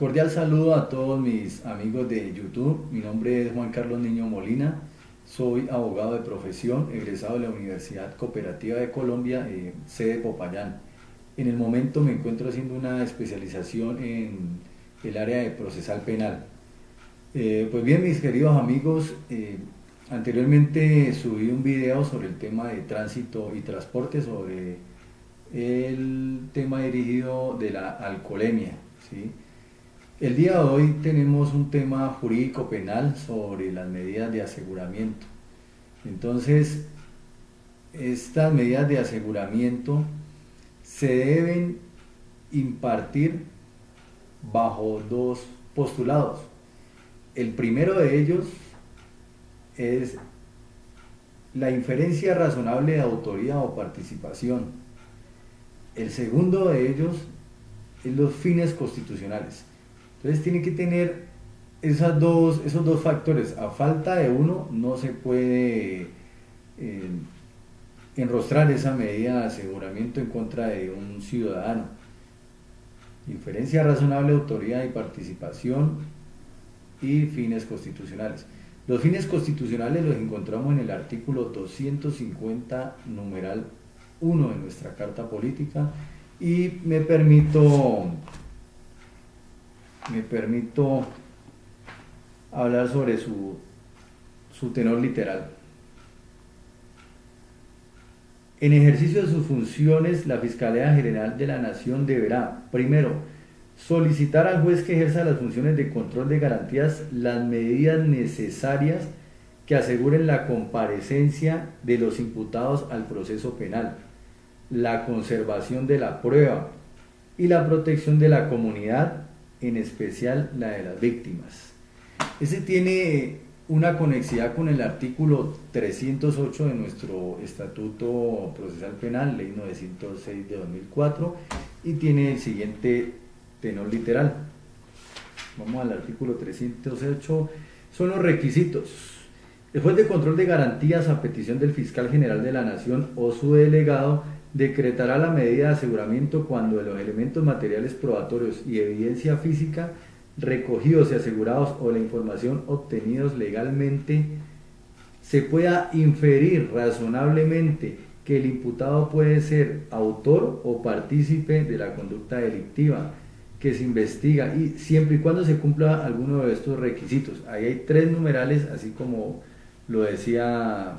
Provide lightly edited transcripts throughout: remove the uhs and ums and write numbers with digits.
Cordial saludo a todos mis amigos de YouTube. Mi nombre es Juan Carlos Niño Molina. Soy abogado de profesión, egresado de la Universidad Cooperativa de Colombia, sede Popayán. En el momento me encuentro haciendo una especialización en el área de procesal penal. Pues bien, mis queridos amigos, anteriormente subí un video sobre el tema de tránsito y transporte, sobre el tema dirigido de la alcoholemia, ¿sí? El día de hoy tenemos un tema jurídico penal sobre las medidas de aseguramiento. Entonces, estas medidas de aseguramiento se deben impartir bajo dos postulados. El primero de ellos es la inferencia razonable de autoría o participación. El segundo de ellos es los fines constitucionales. Entonces tiene que tener esos dos factores. A falta de uno no se puede enrostrar esa medida de aseguramiento en contra de un ciudadano. Inferencia razonable de autoría y participación y fines constitucionales. Los fines constitucionales los encontramos en el artículo 250, numeral 1 de nuestra Carta Política, y me permito hablar sobre su tenor literal. En ejercicio de sus funciones, la Fiscalía General de la Nación deberá, primero, solicitar al juez que ejerza las funciones de control de garantías las medidas necesarias que aseguren la comparecencia de los imputados al proceso penal, la conservación de la prueba y la protección de la comunidad, en especial la de las víctimas. Ese tiene una conexidad con el artículo 308 de nuestro Estatuto Procesal Penal, Ley 906 de 2004, y tiene el siguiente tenor literal. Vamos al artículo 308. Son los requisitos. El juez de control de garantías, a petición del fiscal general de la Nación o su delegado, decretará la medida de aseguramiento cuando de los elementos materiales probatorios y evidencia física recogidos y asegurados o la información obtenidos legalmente se pueda inferir razonablemente que el imputado puede ser autor o partícipe de la conducta delictiva que se investiga, y siempre y cuando se cumpla alguno de estos requisitos. Ahí hay tres numerales, así como lo decía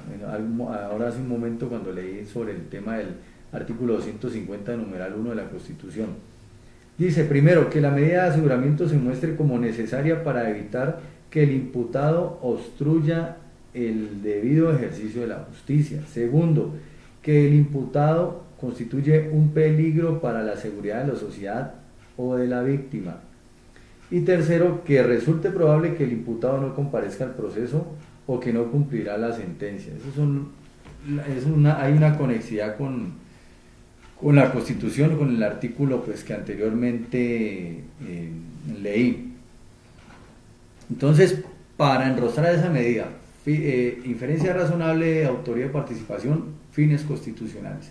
ahora hace un momento cuando leí sobre el tema del artículo 250, numeral 1 de la Constitución. Dice, primero, que la medida de aseguramiento se muestre como necesaria para evitar que el imputado obstruya el debido ejercicio de la justicia. Segundo, que el imputado constituye un peligro para la seguridad de la sociedad o de la víctima. Y tercero, que resulte probable que el imputado no comparezca al proceso o que no cumplirá la sentencia. Hay una conexidad con la Constitución, con el artículo pues, que anteriormente leí. Entonces, para enrostrar esa medida, inferencia razonable de autoría y participación, fines constitucionales.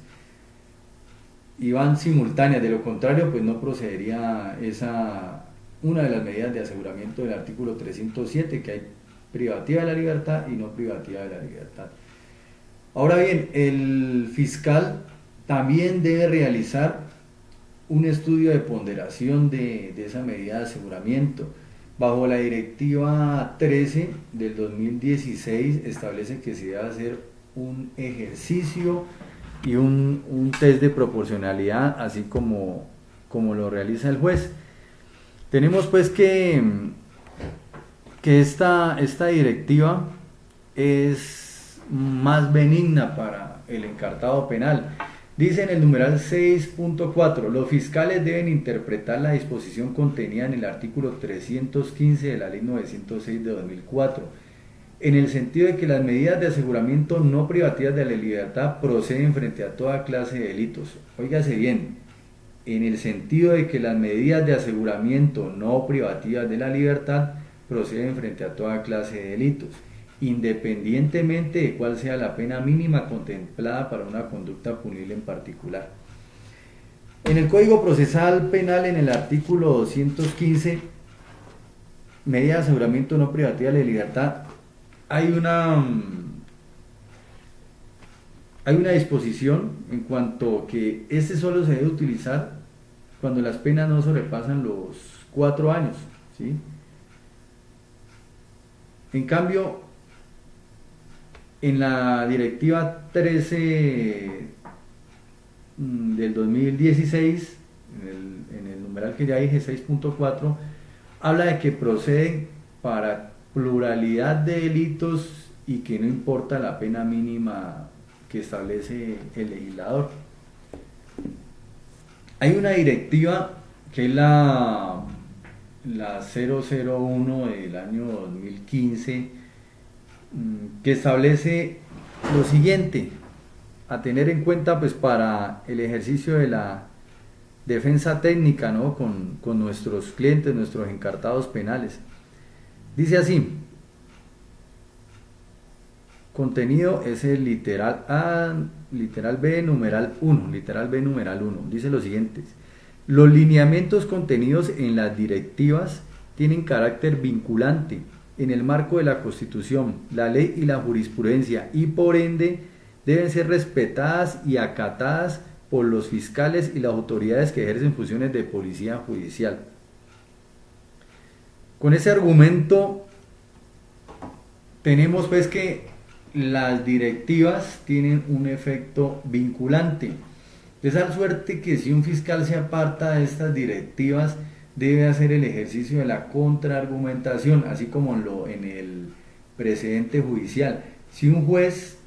Y van simultáneas, de lo contrario, pues no procedería una de las medidas de aseguramiento del artículo 307, que hay privativa de la libertad y no privativa de la libertad. Ahora bien, el fiscal también debe realizar un estudio de ponderación de esa medida de aseguramiento. Bajo la directiva 13 del 2016 establece que se debe hacer un ejercicio y un test de proporcionalidad, así como lo realiza el juez. Tenemos pues que esta directiva es más benigna para el encartado penal. Dice en el numeral 6.4, los fiscales deben interpretar la disposición contenida en el artículo 315 de la Ley 906 de 2004, en el sentido de que las medidas de aseguramiento no privativas de la libertad proceden frente a toda clase de delitos. Óigase bien, en el sentido de que las medidas de aseguramiento no privativas de la libertad proceden frente a toda clase de delitos, independientemente de cuál sea la pena mínima contemplada para una conducta punible en particular. En el Código Procesal Penal, en el artículo 215, medida de aseguramiento no privativa de la libertad, hay una disposición en cuanto que este solo se debe utilizar cuando las penas no sobrepasan los 4 años, ¿sí? En cambio, en la directiva 13 del 2016, en el numeral que ya dije 6.4, habla de que procede para pluralidad de delitos y que no importa la pena mínima que establece el legislador. Hay una directiva que es la 001 del año 2015, que establece lo siguiente a tener en cuenta pues para el ejercicio de la defensa técnica, ¿no? con nuestros clientes, nuestros encartados penales. Dice así: contenido es el literal A, literal B, numeral 1, literal B, numeral 1. Dice lo siguiente: los lineamientos contenidos en las directivas tienen carácter vinculante en el marco de la Constitución, la ley y la jurisprudencia, y por ende deben ser respetadas y acatadas por los fiscales y las autoridades que ejercen funciones de policía judicial. Con ese argumento tenemos pues que las directivas tienen un efecto vinculante, de tal suerte que si un fiscal se aparta de estas directivas, debe hacer el ejercicio de la contraargumentación, así como en el precedente judicial. Si un juez,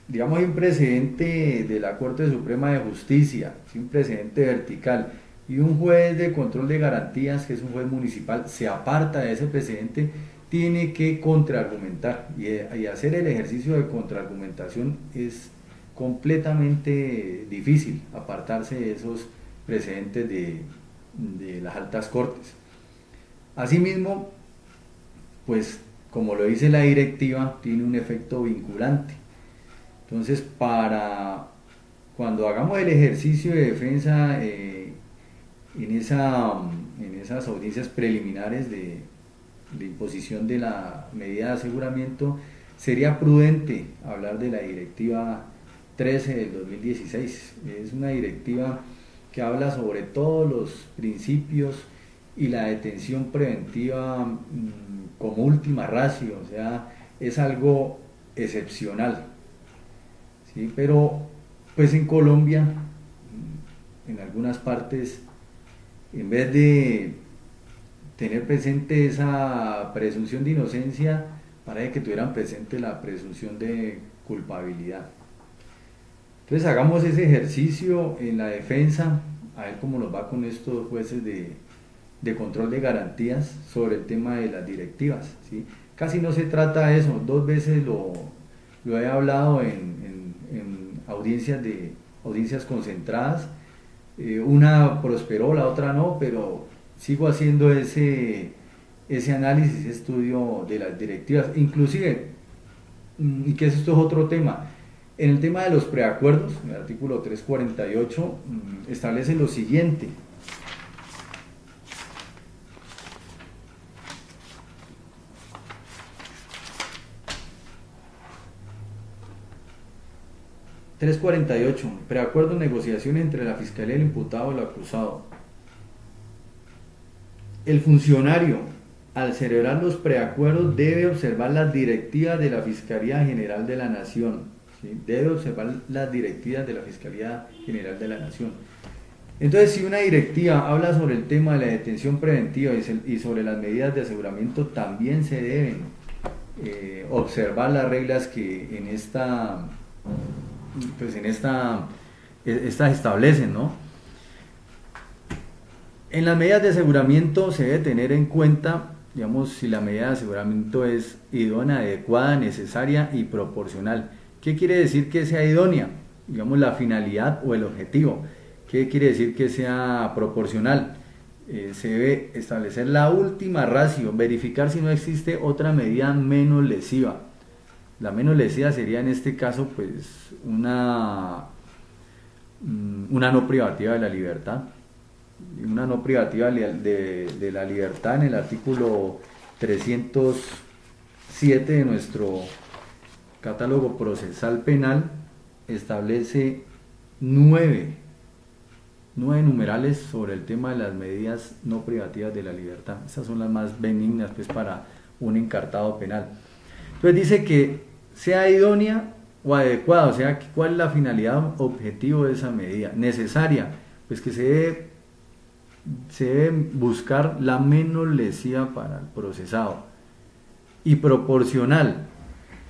digamos, hay un precedente de la Corte Suprema de Justicia, un precedente vertical, y un juez de control de garantías, que es un juez municipal, se aparta de ese precedente, tiene que contraargumentar, y hacer el ejercicio de contraargumentación es completamente difícil, apartarse de esos precedentes de las altas cortes. Asimismo, pues como lo dice la directiva, tiene un efecto vinculante. Entonces, para cuando hagamos el ejercicio de defensa en esas audiencias preliminares de imposición de la medida de aseguramiento, sería prudente hablar de la directiva 13 del 2016. Es una directiva que habla sobre todos los principios y la detención preventiva como última ratio, o sea, es algo excepcional, ¿sí? Pero pues en Colombia, en algunas partes, en vez de tener presente esa presunción de inocencia, parece que tuvieran presente la presunción de culpabilidad. Entonces hagamos ese ejercicio en la defensa, a ver cómo nos va con estos jueces de control de garantías sobre el tema de las directivas, ¿sí? Casi no se trata de eso, 2 veces lo he hablado en audiencias concentradas, una prosperó, la otra no, pero sigo haciendo ese análisis, ese estudio de las directivas, inclusive, y que esto es otro tema. En el tema de los preacuerdos, el artículo 348 establece lo siguiente: 348, preacuerdo, negociación entre la fiscalía y el imputado o el acusado. El funcionario, al celebrar los preacuerdos, debe observar las directivas de la Fiscalía General de la Nación. ¿Sí? Debe observar las directivas de la Fiscalía General de la Nación. Entonces, si una directiva habla sobre el tema de la detención preventiva y sobre las medidas de aseguramiento, también se deben observar las reglas que estas establecen, ¿no? En las medidas de aseguramiento se debe tener en cuenta, digamos, si la medida de aseguramiento es idónea, adecuada, necesaria y proporcional. ¿Qué quiere decir que sea idónea? Digamos, la finalidad o el objetivo. ¿Qué quiere decir que sea proporcional? Se debe establecer la última ratio, verificar si no existe otra medida menos lesiva. La menos lesiva sería en este caso pues una no privativa de la libertad. Una no privativa de la libertad en el artículo 307 de nuestro catálogo procesal penal establece nueve numerales sobre el tema de las medidas no privativas de la libertad. Estas son las más benignas pues, para un encartado penal. Entonces dice que sea idónea o adecuada, o sea, cuál es la finalidad objetivo de esa medida. Necesaria, pues que se debe buscar la menos lesiva para el procesado. Y proporcional,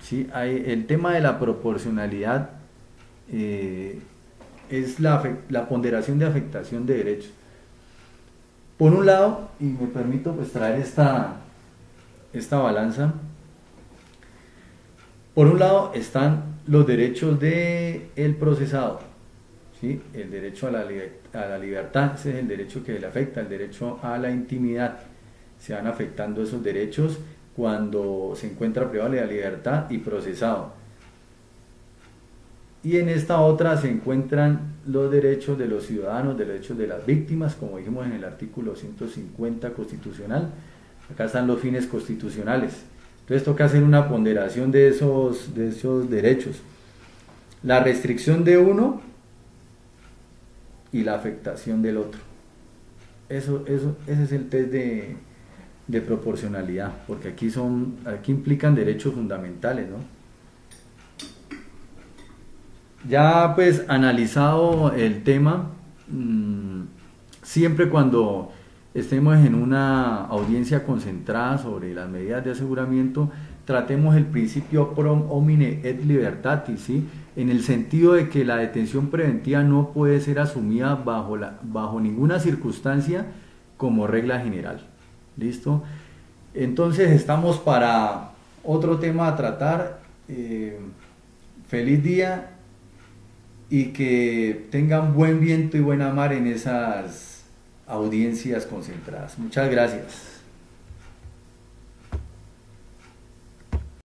¿sí? El tema de la proporcionalidad es la ponderación de afectación de derechos. Por un lado, y me permito pues traer esta balanza, por un lado están los derechos del procesado, ¿sí? El derecho a la libertad, ese es el derecho que le afecta, el derecho a la intimidad. Se van afectando esos derechos cuando se encuentra privado de la libertad y procesado. Y en esta otra se encuentran los derechos de los ciudadanos, los derechos de las víctimas, como dijimos en el artículo 150 constitucional. Acá están los fines constitucionales. Entonces toca hacer una ponderación de esos derechos. La restricción de uno y la afectación del otro. Ese es el test de proporcionalidad, porque aquí implican derechos fundamentales, ¿no? Ya pues analizado el tema, siempre cuando estemos en una audiencia concentrada sobre las medidas de aseguramiento, tratemos el principio prom homine et libertatis, ¿sí? En el sentido de que la detención preventiva no puede ser asumida bajo ninguna circunstancia como regla general. ¿Listo? Entonces estamos para otro tema a tratar. Feliz día y que tengan buen viento y buena mar en esas audiencias concentradas. Muchas gracias.